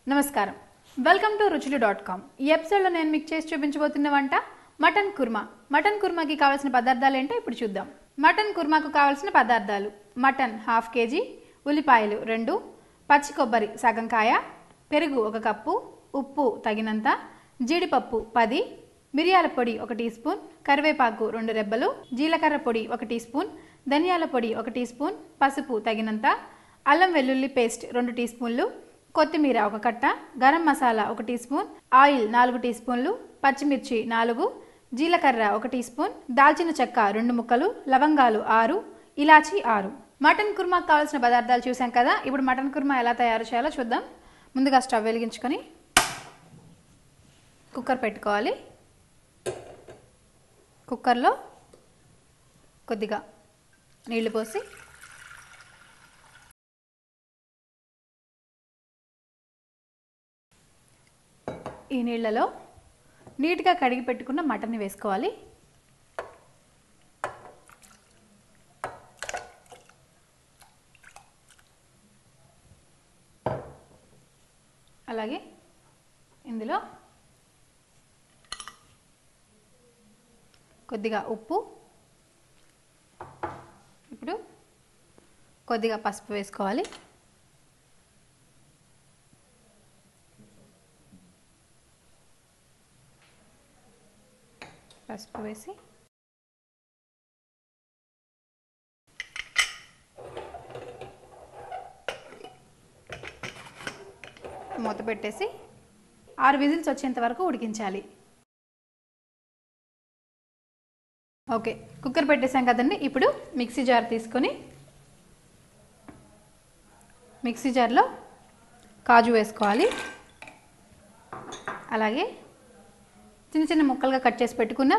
నమస్కారం welcome to ruchulu.com ఈ episode లో నేను మీకు చేసి చూపించబోతున్న వంట మటన్ కుర్మా కుర్మాకి కావాల్సిన పదార్థాలు ఏంటో ఇప్పుడు చూద్దాం మటన్ కుర్మాకు కావాల్సిన పదార్థాలు మటన్ హాఫ్ కేజీ ఉల్లిపాయలు 2 పచ్చి కొబ్బరి సగం కాయ పెరుగు 1 కప్పు ఉప్పు తగినంత జీడిపప్పు 10 మిరియాల పొడి 1 టీ స్పూన్ కరివేపాకు 2 రెబ్బలు జీలకర్ర పొడి 1 టీ స్పూన్ ధనియాల పొడి 1 టీ స్పూన్ పసుపు తగినంత అల్లం వెల్లుల్లి పేస్ట్ 2 టీ స్పూన్లు కొత్తిమీర 1 కట్ట garam masala 1 teaspoon oil 4 టీ స్పూన్లు పచ్చిమిర్చి 4 జీలకర్ర 1 టీ స్పూన్ దాల్చిన చెక్క 2 ముక్కలు లవంగాలు 6 ఇలాచి 6 మటన్ కుర్మాకు కావాల్సిన పదార్థాలు చూసాం కదా ఇప్పుడు మటన్ కుర్మా ఎలా తయారు చేయాలో చూద్దాం ముందుగా స్టవ్ వెలిగించుకొని కుక్కర్ పెట్టుకోవాలి కుక్కర్లో కొద్దిగా నీళ్లు పోసి ఈ నీళ్ళలో నీట్గా కడిగి పెట్టుకున్న మటన్ని వేసుకోవాలి అలాగే ఇందులో కొద్దిగా ఉప్పు ఇప్పుడు కొద్దిగా పసుపు వేసుకోవాలి పసుపు వేసి మూత పెట్టేసి 6 విజిల్స్ వచ్చేంత వరకు ఉడికించాలి ఓకే కుక్కర్ పెట్టేసాం కదండి ఇప్పుడు మిక్సీ జార్ తీసుకొని మిక్సీ జార్లో కాజు వేసుకోవాలి అలాగే చిన్న చిన్న ముక్కలుగా కట్ చేసి పెట్టుకున్న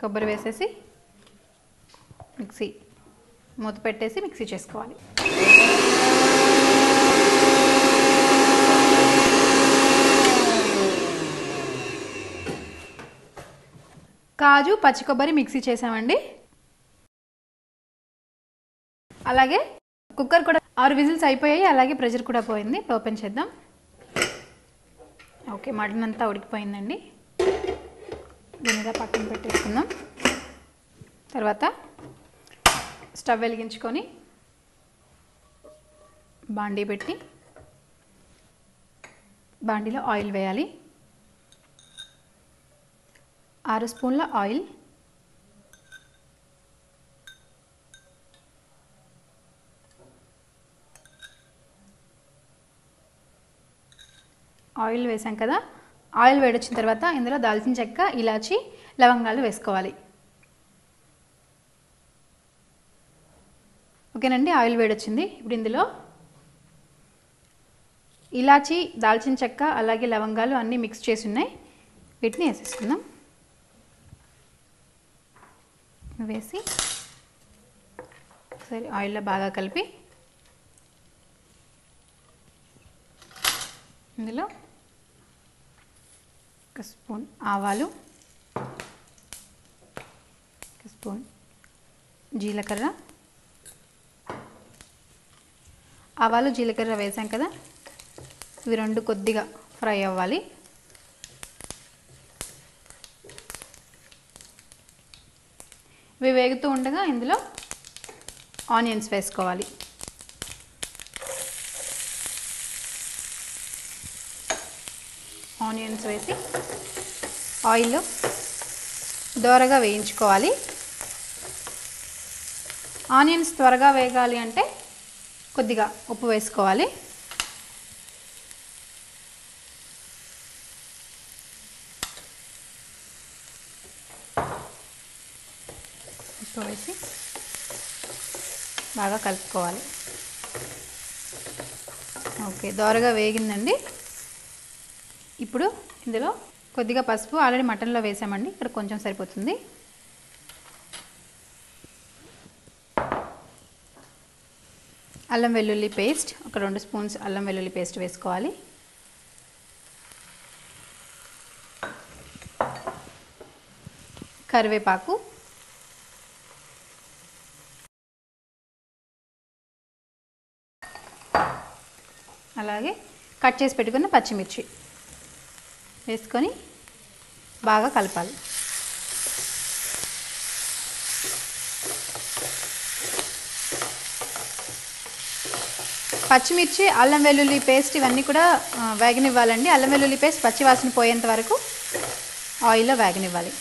కొబ్బరి వేసేసి మిక్సీ మూత పెట్టేసి మిక్సీ చేసుకోవాలి కాజు పచ్చి కొబ్బరి మిక్సీ చేసామండి అలాగే కుక్కర్ కూడా 6 విజిల్స్ అయిపోయాయి అలాగే ప్రెషర్ కూడా పోయింది ఓపెన్ చేద్దాం ఓకే మటన్ అంతా ఉడికిపోయిందండి దీనిగా పక్కన పెట్టేసుకుందాం తర్వాత స్టవ్ వెలిగించుకొని బాండీ పెట్టి బాండీలో ఆయిల్ వేయాలి 6 స్పూన్ల ఆయిల్ ఆయిల్ వేసాం కదా ఆయిల్ వేడొచ్చిన తర్వాత ఇందులో దాల్చిన చెక్క ఇలాచి లవంగాలు వేసుకోవాలి ఓకేనండి ఆయిల్ వేడొచ్చింది ఇప్పుడు ఇందులో ఇలాచి దాల్చిన చెక్క అలాగే లవంగాలు అన్నీ మిక్స్ చేసి ఉన్నాయి వీటిని వేసేసుకుందాం వేసి సరే ఆయిల్లో బాగా కలిపి ఇందులో 1 స్పూన్ ఆవాలు 1 స్పూన్ జీలకర్ర ఆవాలు జీలకర్ర వేసాం కదా ఇవి 2 కొద్దిగా ఫ్రై అవ్వాలి ఇవి వేగుతూ ఉండగా ఇందులో ఆనియన్స్ వేసుకోవాలి ఆనియన్స్ వేసి ఆయిల్లో దోరగా వేయించుకోవాలి ఆనియన్స్ త్వరగా వేగాలి అంటే కొద్దిగా ఉప్పు వేసుకోవాలి ఉప్పు వేసి బాగా కలుపుకోవాలి ఓకే దోరగా వేగిందండి ఇప్పుడు ఇందులో కొద్దిగా పసుపు ఆల్రెడీ మటన్లో వేసామండి ఇక్కడ కొంచెం సరిపోతుంది అల్లం వెల్లుల్లి పేస్ట్ ఒక 2 స్పూన్స్ అల్లం వెల్లుల్లి పేస్ట్ వేసుకోవాలి కరివేపాకు అలాగే కట్ చేసి పెట్టుకున్న పచ్చిమిర్చి వేసుకొని బాగా కలపాలి. పచ్చిమిర్చి, అల్లం వెల్లుల్లి పేస్ట్ ఇవన్నీ కూడా వేగనివ్వాలండి. అల్లం వెల్లుల్లి పేస్ట్ పచ్చి వాసన పోయేంత వరకు ఆయిల్లో వేగనివ్వాలి.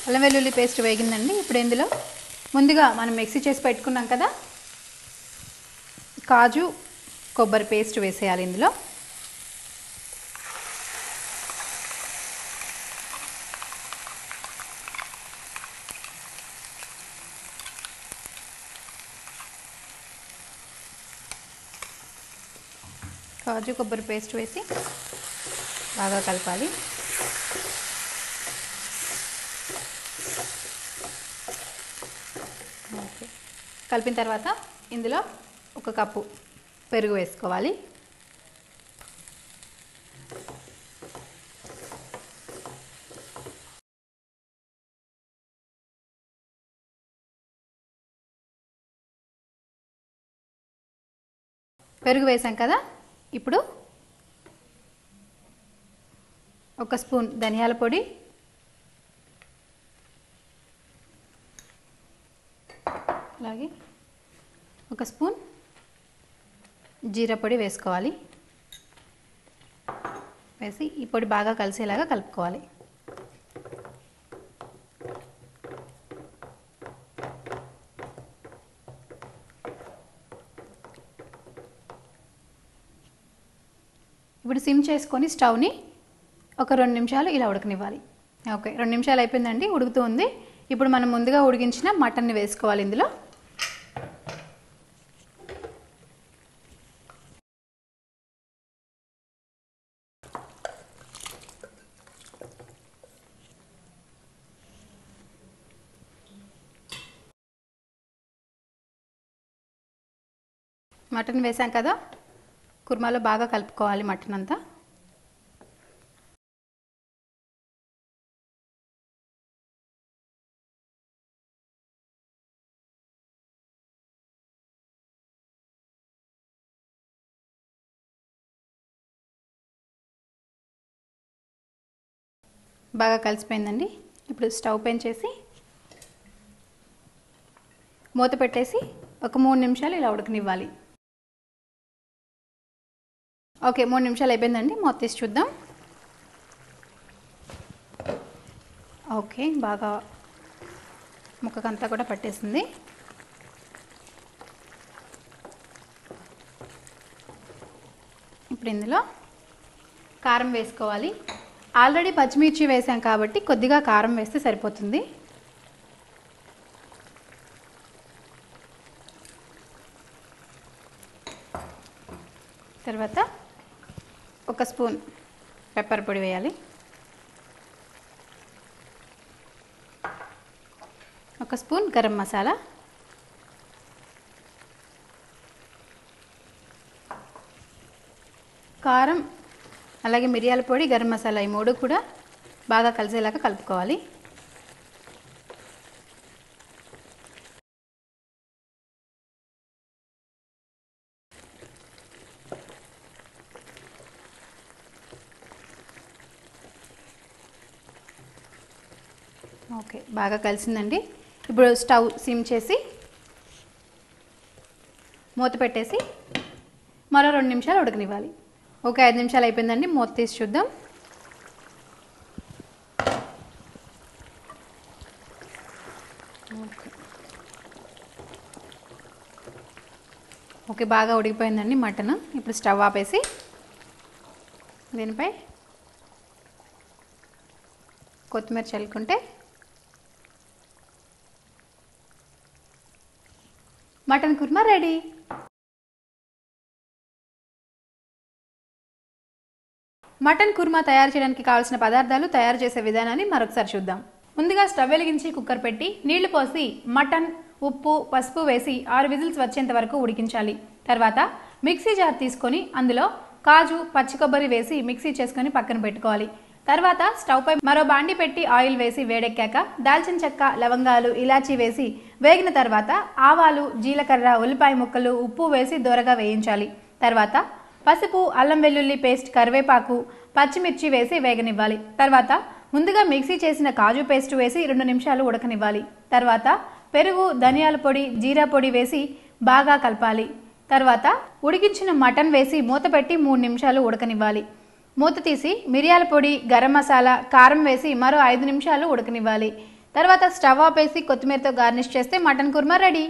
అల్లం వెల్లుల్లి పేస్ట్ వేగిందండి. ఇప్పుడు ఇందులో ముందుగా మనం మిక్సీ చేసి పెట్టుకున్నాం కదా కాజు కొబ్బరి పేస్ట్ వేసేయాలి. ఇందులో కాజు కొబ్బరి పేస్ట్ వేసి బాగా కలపాలి. కలిపిన తర్వాత ఇందులో 1 కప్పు పెరుగు వేసుకోవాలి. పెరుగు వేసాం కదా, ఇప్పుడు 1 స్పూన్ ధనియాల పొడి, అలాగే 1 స్పూన్ జీరా పొడి వేసుకోవాలి. వేసి ఈ పొడి బాగా కలిసేలాగా కలుపుకోవాలి. ఇప్పుడు సిమ్ చేసుకొని స్టవ్ని ఒక 2 నిమిషాలు ఇలా ఉడకనివ్వాలి. ఓకే, 2 నిమిషాలు అయిపోయిందండి, ఉడుకుతూ ఉంది. ఇప్పుడు మనం ముందుగా ఉడికించిన మటన్ని వేసుకోవాలి. ఇందులో మటన్ వేసాం కదా, కుర్మాలో బాగా కలుపుకోవాలి మటన్ అంతా. బాగా కలిసిపోయిందండి. ఇప్పుడు స్టవ్ పైన చేసి మూత పెట్టేసి ఒక 3 నిమిషాలు ఇలా ఉడకనివ్వాలి. ఓకే, 3 నిమిషాలు అయిపోయిందండి, మూత తీసి చూద్దాం. ఓకే, బాగా ముక్కకంతా కూడా పట్టేసింది. ఇప్పుడు ఇందులో కారం వేసుకోవాలి. ఆల్రెడీ పచ్చిమిర్చి వేసాం కాబట్టి కొద్దిగా కారం వేస్తే సరిపోతుంది. తర్వాత 1 స్పూన్ పెప్పర్ పొడి వేయాలి. 1 స్పూన్ గరం మసాలా, కారం, అలాగే మిరియాల పొడి, గరం మసాలా ఈ 3 కూడా బాగా కలిసేలాగా కలుపుకోవాలి. ఓకే, బాగా కలిసిందండి. ఇప్పుడు స్టవ్ సిమ్ చేసి మూత పెట్టేసి మరో 2 నిమిషాలు ఉడకనివ్వాలి. ఓకే, 5 నిమిషాలు అయిపోయిందండి, మూత తీసి చూద్దాం. ఓకే, బాగా ఉడికిపోయిందండి మటన్. ఇప్పుడు స్టవ్ ఆపేసి దీనిపై కొత్తిమీర చల్లుకుంటే mutton korma ready. Mutton korma తయారు చేయడానికి కావాల్సిన పదార్థాలు, తయారు చేసే విధానాన్ని మరొకసారి చూద్దాం. ముందుగా స్టవ్ వెలిగించి కుక్కర్ పెట్టి నీళ్లు పోసి మటన్, ఉప్పు, పసుపు వేసి 6 విజిల్స్ వచ్చేంత వరకు ఉడికించాలి. తర్వాత మిక్సీ జార్ తీసుకొని అందులో కాజు పచ్చి కొబ్బరి వేసి మిక్సీ చేసుకొని పక్కన పెట్టుకోవాలి. తర్వాత స్టవ్ పై మరో బాండి పెట్టి ఆయిల్ వేసి వేడెక్కాక దాల్చిన చెక్క, లవంగాలు, ఇలాచీ వేసి వేగిన తర్వాత ఆవాలు, జీలకర్ర, ఉల్లిపాయ ముక్కలు, ఉప్పు వేసి దోరగా వేయించాలి. తర్వాత పసుపు, అల్లం వెల్లుల్లి పేస్ట్, కరివేపాకు, పచ్చిమిర్చి వేసి వేగనివ్వాలి. తర్వాత ముందుగా మిక్సీ చేసిన కాజు పేస్ట్ వేసి 2 నిమిషాలు ఉడకనివ్వాలి. తర్వాత పెరుగు, ధనియాల పొడి, జీరా పొడి వేసి బాగా కలపాలి. తర్వాత ఉడికించిన మటన్ వేసి మూత పెట్టి 3 నిమిషాలు ఉడకనివ్వాలి. మూత తీసి మిరియాల పొడి, గరం మసాలా, కారం వేసి మరో 5 నిమిషాలు ఉడకనివ్వాలి. తర్వాత స్టవ్ ఆపేసి కొత్తిమీరతో గార్నిష్ చేస్తే మటన్ కుర్మా రెడీ.